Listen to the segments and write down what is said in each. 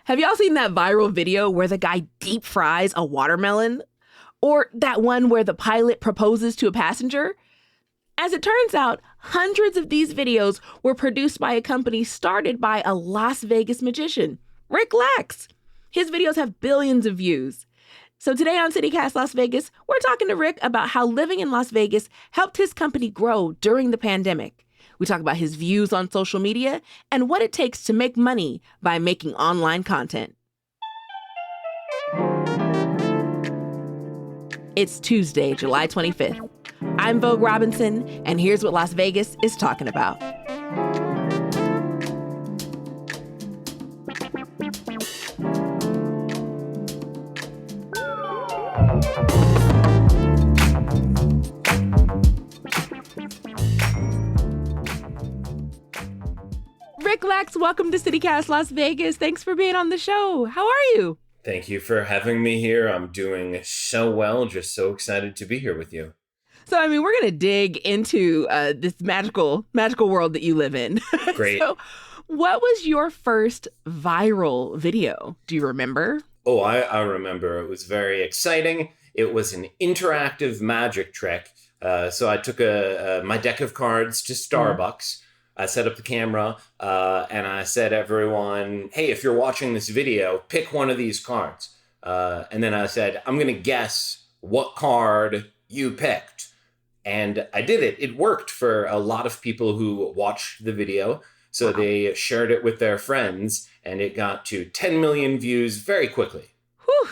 Have y'all seen that viral video where the guy deep fries a watermelon? Or that one where the pilot proposes to a passenger? As it turns out, hundreds of these videos were produced by a company started by a Las Vegas magician, Rick Lax. His videos have billions of views. So today on CityCast Las Vegas, we're talking to Rick about how living in Las Vegas helped his company grow during the pandemic. We talk about his views on social media and what it takes to make money by making online content. It's Tuesday, July 25th. I'm Vogue Robinson, and here's what Las Vegas is talking about. Rick Lax, welcome to CityCast Las Vegas. Thanks for being on the show. How are you? Thank you for having me here. I'm doing so well. Just so excited to be here with you. So, we're going to dig into this magical world that you live in. Great. So, what was your first viral video? Do you remember? Oh, I remember. It was very exciting. It was an interactive magic trick. So I took my deck of cards to Starbucks. I set up the camera and I said, everyone, hey, if you're watching this video, pick one of these cards. And then I said, I'm going to guess what card you picked. And I did it. It worked for a lot of people who watched the video. So Wow. They shared it with their friends and it got to 10 million views very quickly. Whew.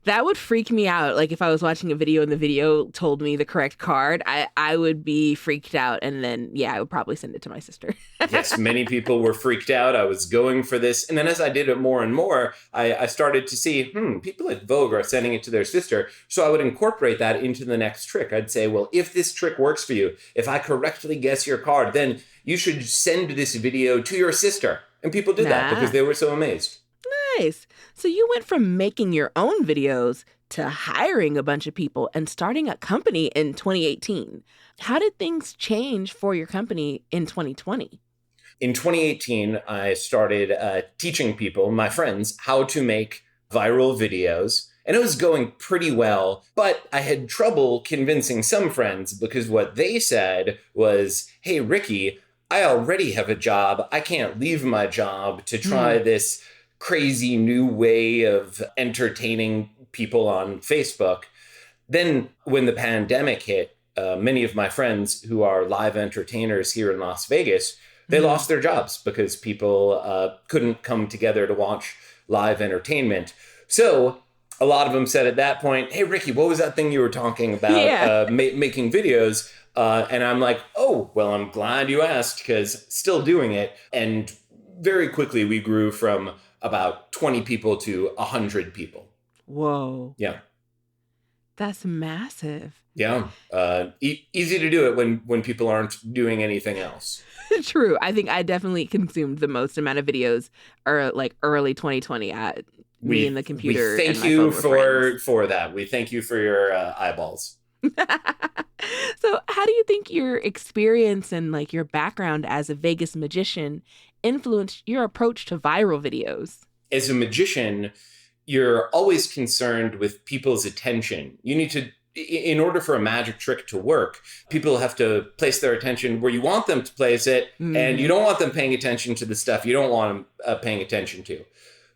That would freak me out. Like if I was watching a video and the video told me the correct card, I would be freaked out. And then, I would probably send it to my sister. Yes, many people were freaked out. I was going for this. And then as I did it more and more, I started to see, people at Vogue are sending it to their sister. So I would incorporate that into the next trick. I'd say, well, if this trick works for you, if I correctly guess your card, then you should send this video to your sister. And people did that because they were so amazed. Nice. So you went from making your own videos to hiring a bunch of people and starting a company in 2018. How did things change for your company in 2020? In 2018, I started teaching people, my friends, how to make viral videos. And it was going pretty well, but I had trouble convincing some friends because what they said was, hey, Ricky, I already have a job. I can't leave my job to try this crazy new way of entertaining people on Facebook. Then when the pandemic hit, many of my friends who are live entertainers here in Las Vegas, they lost their jobs because people couldn't come together to watch live entertainment. So a lot of them said at that point, hey, Ricky, what was that thing you were talking about, making videos? And I'm like, oh, well, I'm glad you asked because still doing it. And very quickly we grew from about 20 people to 100 people. Whoa. Yeah. That's massive. Yeah. Easy to do it when people aren't doing anything else. True. I think I definitely consumed the most amount of videos like early 2020 at me and the computer. We thank you for that. We thank you for your eyeballs. So how do you think your experience and like your background as a Vegas magician influenced your approach to viral videos? As a magician, you're always concerned with people's attention. You need to, in order for a magic trick to work, people have to place their attention where you want them to place it, and you don't want them paying attention to the stuff you don't want them paying attention to.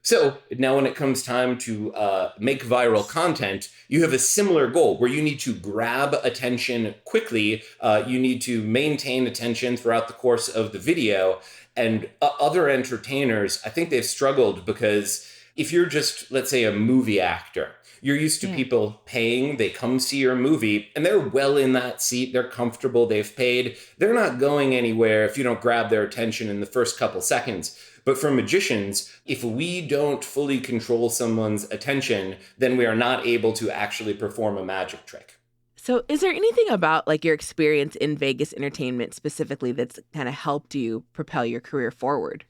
So now when it comes time to make viral content, you have a similar goal where you need to grab attention quickly. You need to maintain attention throughout the course of the video. And other entertainers, I think they've struggled because if you're just, let's say, a movie actor, you're used to people paying, they come see your movie, and they're well in that seat, they're comfortable, they've paid. They're not going anywhere if you don't grab their attention in the first couple seconds. But for magicians, if we don't fully control someone's attention, then we are not able to actually perform a magic trick. So is there anything about like your experience in Vegas entertainment specifically that's kind of helped you propel your career forward?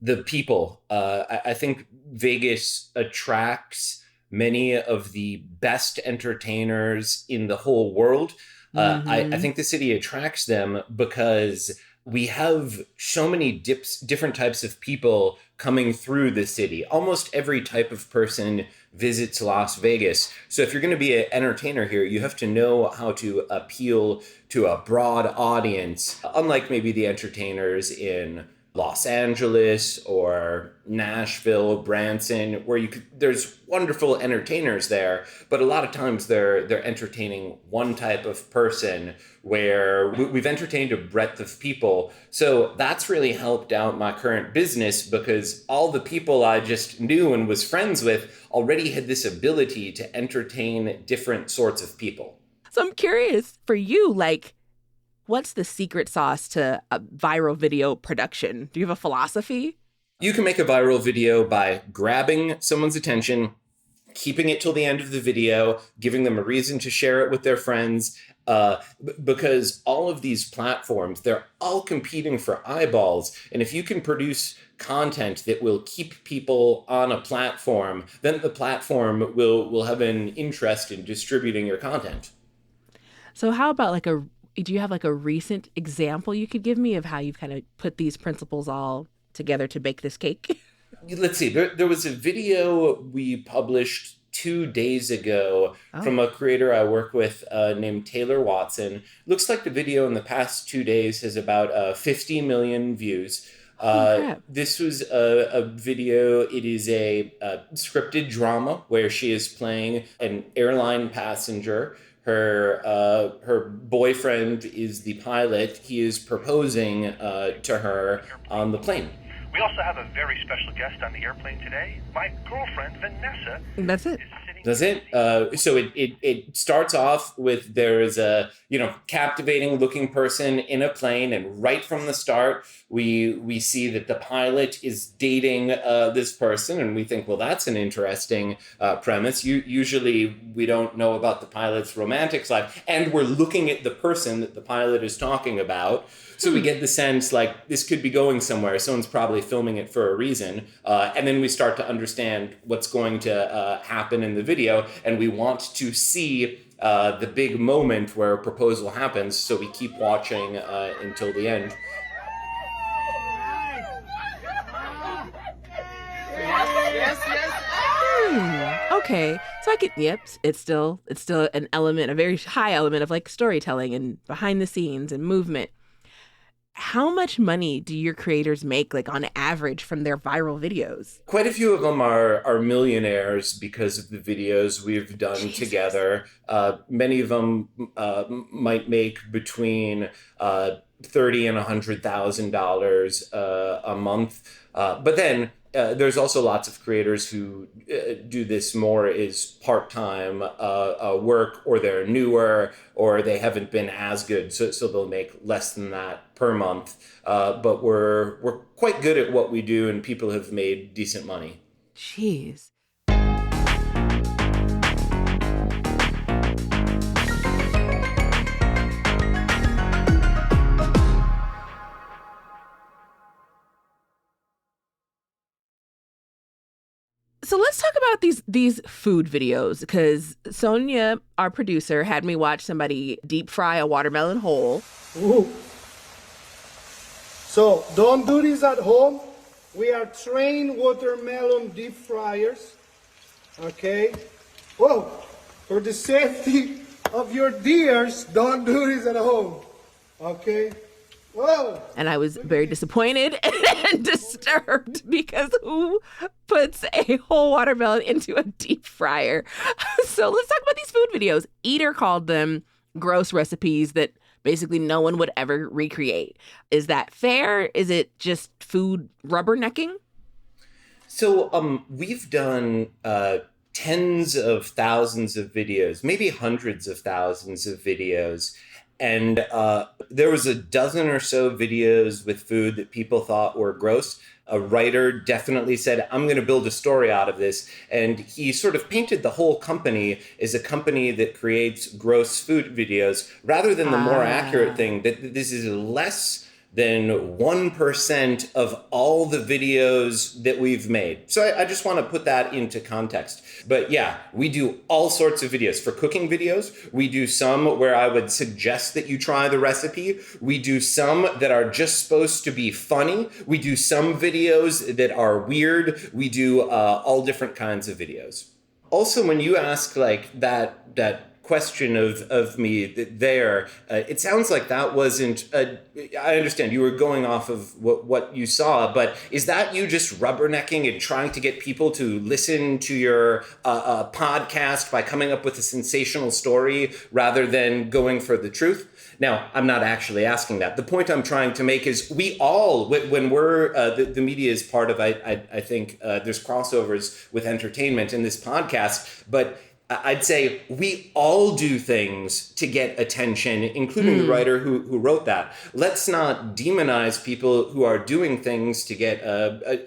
The people. I think Vegas attracts many of the best entertainers in the whole world. I think the city attracts them because we have so many different types of people coming through the city. Almost every type of person visits Las Vegas. So if you're going to be an entertainer here, you have to know how to appeal to a broad audience, unlike maybe the entertainers in Los Angeles or Nashville, Branson, where there's wonderful entertainers there, but a lot of times they're entertaining one type of person, where we've entertained a breadth of people. So that's really helped out my current business, because all the people I just knew and was friends with already had this ability to entertain different sorts of people. So I'm curious for you, like, what's the secret sauce to a viral video production? Do you have a philosophy? You can make a viral video by grabbing someone's attention, keeping it till the end of the video, giving them a reason to share it with their friends, because all of these platforms, they're all competing for eyeballs. And if you can produce content that will keep people on a platform, then the platform will have an interest in distributing your content. So how about do you have like a recent example you could give me of how you've kind of put these principles all together to bake this cake? Let's see. There was a video we published 2 days ago from a creator I work with named Taylor Watson. Looks like the video in the past 2 days has about 50 million views. This was a video. It is a scripted drama where she is playing an airline passenger. Her boyfriend is the pilot. He is proposing to her on the plane. We also have a very special guest on the airplane today. My girlfriend, Vanessa. That's it. Does it? So it starts off with there is a captivating looking person in a plane, and right from the start we see that the pilot is dating this person, and we think, well, that's an interesting premise. Usually we don't know about the pilot's romantic side, and we're looking at the person that the pilot is talking about. So we get the sense like this could be going somewhere. Someone's probably filming it for a reason. And then we start to understand what's going to happen in the video. And we want to see the big moment where a proposal happens. So we keep watching until the end. Okay, so it's still an element, a very high element of like storytelling and behind the scenes and movement. How much money do your creators make, like on average, from their viral videos? Quite a few of them are millionaires because of the videos we've done together. Many of them might make between $30,000 and $100,000 a month. But then there's also lots of creators who do this more as part-time work, or they're newer, or they haven't been as good, so they'll make less than that per month. But we're quite good at what we do, and people have made decent money. Jeez. So let's talk about these food videos, because Sonia, our producer, had me watch somebody deep fry a watermelon whole. Ooh. So don't do this at home. We are trained watermelon deep fryers. Okay? Whoa! For the safety of your deers, don't do this at home. Okay? Whoa! And I was very disappointed and disturbed, because who puts a whole watermelon into a deep fryer? So let's talk about these food videos. Eater called them gross recipes that basically no one would ever recreate. Is that fair? Is it just food rubbernecking? So we've done tens of thousands of videos, maybe hundreds of thousands of videos. And there was a dozen or so videos with food that people thought were gross. A writer definitely said, I'm going to build a story out of this. And he sort of painted the whole company as a company that creates gross food videos, rather than the more accurate thing, that this is less than 1% of all the videos that we've made. So I just want to put that into context. But yeah, we do all sorts of videos. For cooking videos, we do some where I would suggest that you try the recipe. We do some that are just supposed to be funny. We do some videos that are weird. We do all different kinds of videos. Also, when you ask like that question of me there, it sounds like that wasn't, I understand you were going off of what you saw, but is that you just rubbernecking and trying to get people to listen to your podcast by coming up with a sensational story rather than going for the truth? Now, I'm not actually asking that. The point I'm trying to make is we all, when we're, the media is part of, I think there's crossovers with entertainment in this podcast, but I'd say we all do things to get attention, including the writer who wrote that. Let's not demonize people who are doing things to get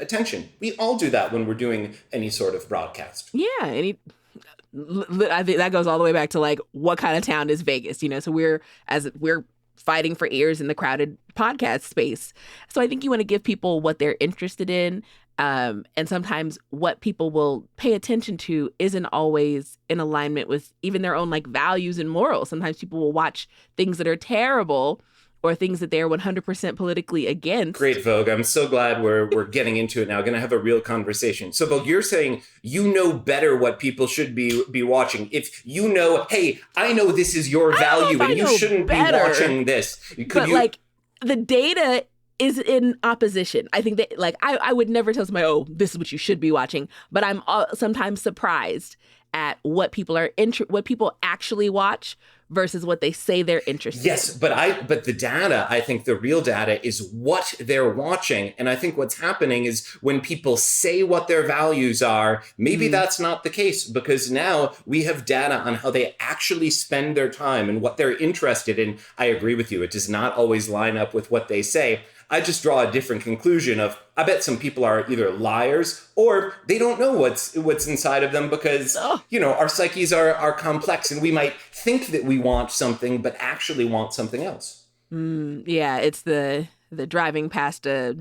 attention. We all do that when we're doing any sort of broadcast. Yeah, I think that goes all the way back to like what kind of town is Vegas, you know? So we're fighting for ears in the crowded podcast space. So I think you want to give people what they're interested in. And sometimes what people will pay attention to isn't always in alignment with even their own like values and morals. Sometimes people will watch things that are terrible or things that they're 100% politically against. Great, Vogue. I'm so glad we're getting into it now. Going to have a real conversation. So, Vogue, you're saying you know better what people should be watching. If you know, hey, I know this is your value and you shouldn't be watching this. Like the data is in opposition. I think that like I would never tell somebody, oh, this is what you should be watching. But I'm sometimes surprised at what people actually watch versus what they say they're interested in. Yes, but the data, I think the real data is what they're watching. And I think what's happening is when people say what their values are, maybe that's not the case, because now we have data on how they actually spend their time and what they're interested in. I agree with you. It does not always line up with what they say. I just draw a different conclusion of, I bet some people are either liars or they don't know what's inside of them because, you know, our psyches are complex and we might think that we want something, but actually want something else. Yeah, it's the driving past a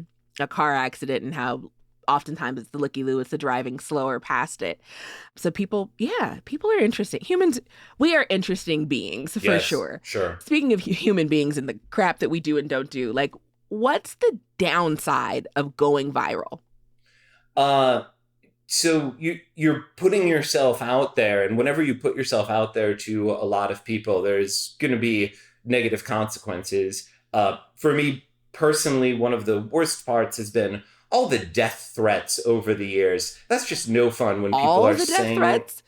car accident and how oftentimes it's the looky-loo, it's the driving slower past it. So people are interesting. Humans, we are interesting beings for sure. Sure. Speaking of human beings and the crap that we do and don't do, like, what's the downside of going viral? So you're putting yourself out there, and whenever you put yourself out there to a lot of people, there's going to be negative consequences. For me personally, one of the worst parts has been all the death threats over the years. That's just no fun when people are saying, threats?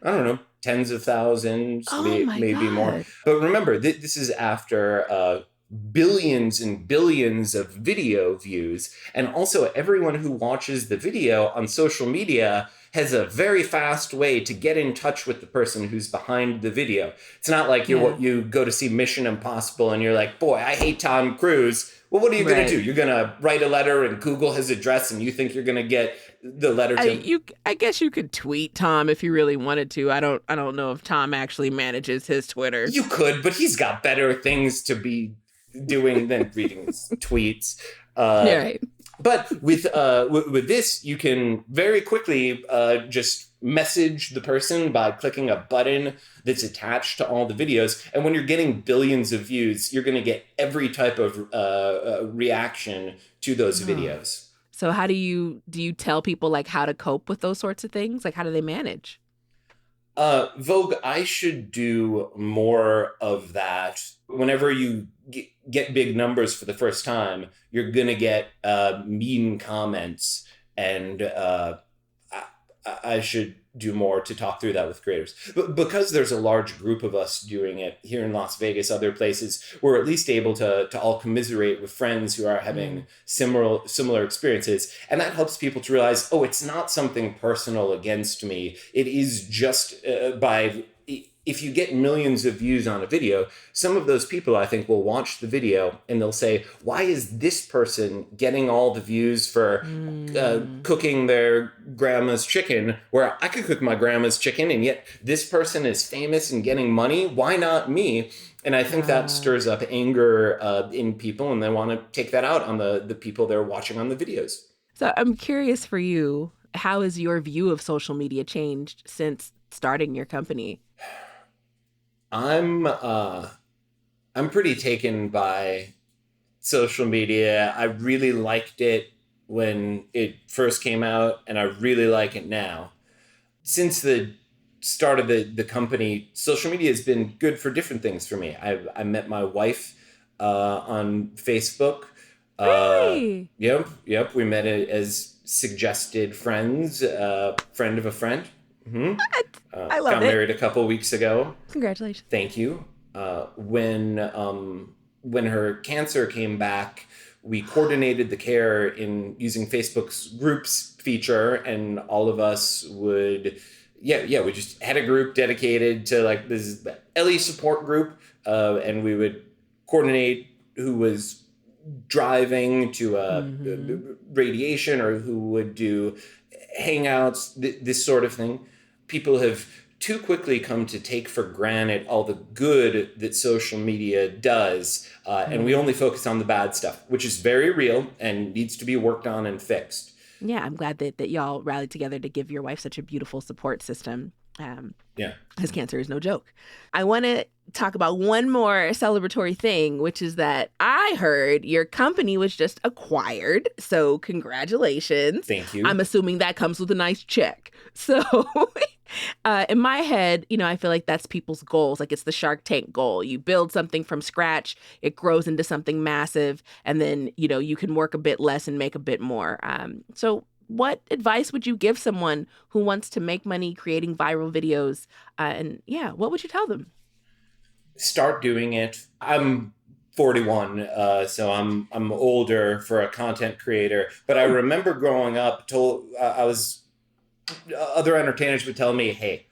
I don't know, tens of thousands, maybe more. But remember, this is after billions and billions of video views. And also everyone who watches the video on social media has a very fast way to get in touch with the person who's behind the video. It's not like you go to see Mission Impossible and you're like, boy, I hate Tom Cruise. Well, what are you going to do? You're going to write a letter and Google his address and you think you're going to get the letter to him? I guess you could tweet Tom if you really wanted to. I don't know if Tom actually manages his Twitter. You could, but he's got better things to be doing than reading his tweets. Right. But with this, you can very quickly just message the person by clicking a button that's attached to all the videos. And when you're getting billions of views, you're going to get every type of reaction to those videos. So how do you tell people like how to cope with those sorts of things? Like how do they manage? Vogue, I should do more of that. Whenever you get big numbers for the first time, you're going to get mean comments. And I should do more to talk through that with creators. But because there's a large group of us doing it here in Las Vegas, other places, we're at least able to all commiserate with friends who are having similar experiences. And that helps people to realize, oh, it's not something personal against me. It is just by if you get millions of views on a video, some of those people, I think, will watch the video and they'll say, why is this person getting all the views for cooking their grandma's chicken, where I could cook my grandma's chicken, and yet this person is famous and getting money? Why not me? And I think that stirs up anger in people, and they want to take that out on the people they're watching on the videos. So I'm curious for you, how has your view of social media changed since starting your company? I'm pretty taken by social media. I really liked it when it first came out, and I really like it now. Since the start of the company, social media has been good for different things for me. I met my wife on Facebook. Really? Yep. We met as suggested friends, friend of a friend. Mm-hmm. What? I love got it. married a couple weeks ago. Congratulations. Thank you. When her cancer came back, we coordinated the care in using Facebook's groups feature, and all of us would, we just had a group dedicated to like this Ellie support group, and we would coordinate who was driving to radiation or who would do hangouts, this sort of thing. People have too quickly come to take for granted all the good that social media does, and we only focus on the bad stuff, which is very real and needs to be worked on and fixed. Yeah, I'm glad that y'all rallied together to give your wife such a beautiful support system. Because cancer is no joke. I want to talk about one more celebratory thing, which is that I heard your company was just acquired. So congratulations. Thank you. I'm assuming that comes with a nice check. So in my head, I feel like that's people's goals. Like it's the Shark Tank goal. You build something from scratch, it grows into something massive, and then, you can work a bit less and make a bit more. So what advice would you give someone who wants to make money creating viral videos? What would you tell them? Start doing it. I'm 41, so I'm older for a content creator. But I remember growing up, other entertainers would tell me, hey,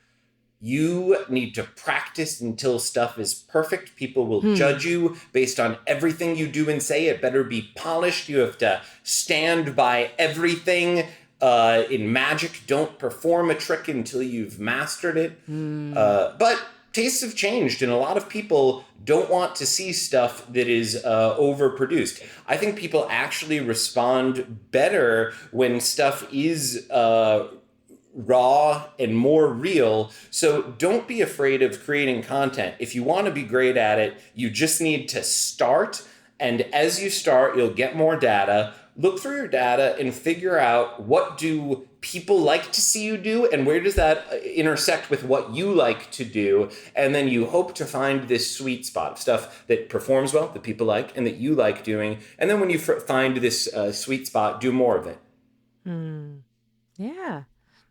you need to practice until stuff is perfect. People will judge you based on everything you do and say. It better be polished. You have to stand by everything. In magic, don't perform a trick until you've mastered it. But tastes have changed, and a lot of people don't want to see stuff that is overproduced. I think people actually respond better when stuff is raw and more real. So don't be afraid of creating content. If you want to be great at it, you just need to start. And as you start, you'll get more data. Look through your data and figure out, what do people like to see you do, and where does that intersect with what you like to do? And then you hope to find this sweet spot of stuff that performs well, that people like, and that you like doing. And then when you find this sweet spot, do more of it. Yeah.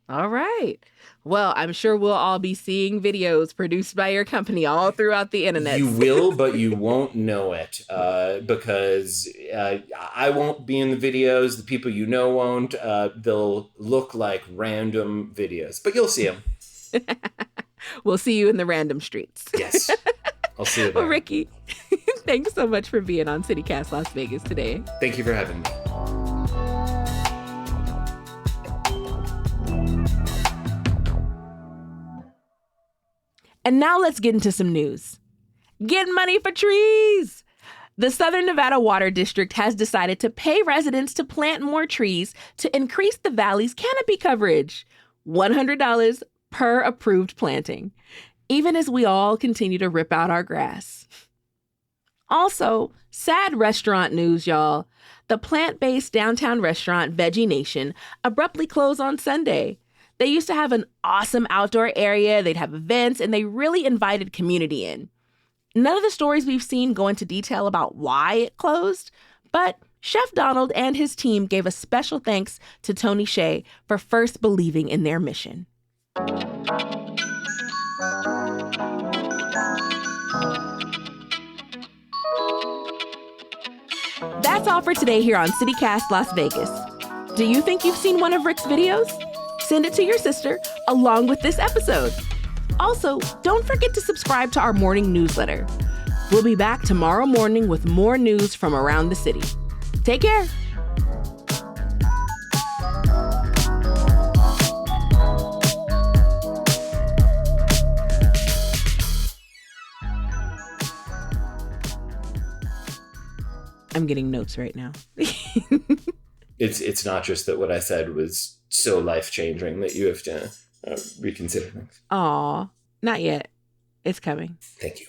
All right. Well, I'm sure we'll all be seeing videos produced by your company all throughout the internet. You will, but you won't know it because I won't be in the videos. The people you know won't. They'll look like random videos, but you'll see them. We'll see you in the random streets. Yes. I'll see you there. Well, Ricky, thanks so much for being on CityCast Las Vegas today. Thank you for having me. And now let's get into some news. Get money for trees! The Southern Nevada Water District has decided to pay residents to plant more trees to increase the valley's canopy coverage. $100 per approved planting, even as we all continue to rip out our grass. Also, sad restaurant news, y'all. The plant-based downtown restaurant Veggie Nation abruptly closed on Sunday. They used to have an awesome outdoor area, they'd have events, and they really invited community in. None of the stories we've seen go into detail about why it closed, but Chef Donald and his team gave a special thanks to Tony Hsieh for first believing in their mission. That's all for today here on CityCast Las Vegas. Do you think you've seen one of Rick's videos? Send it to your sister along with this episode. Also, don't forget to subscribe to our morning newsletter. We'll be back tomorrow morning with more news from around the city. Take care. I'm getting notes right now. It's not just that what I said was so life-changing that you have to reconsider things. Aw, not yet. It's coming. Thank you.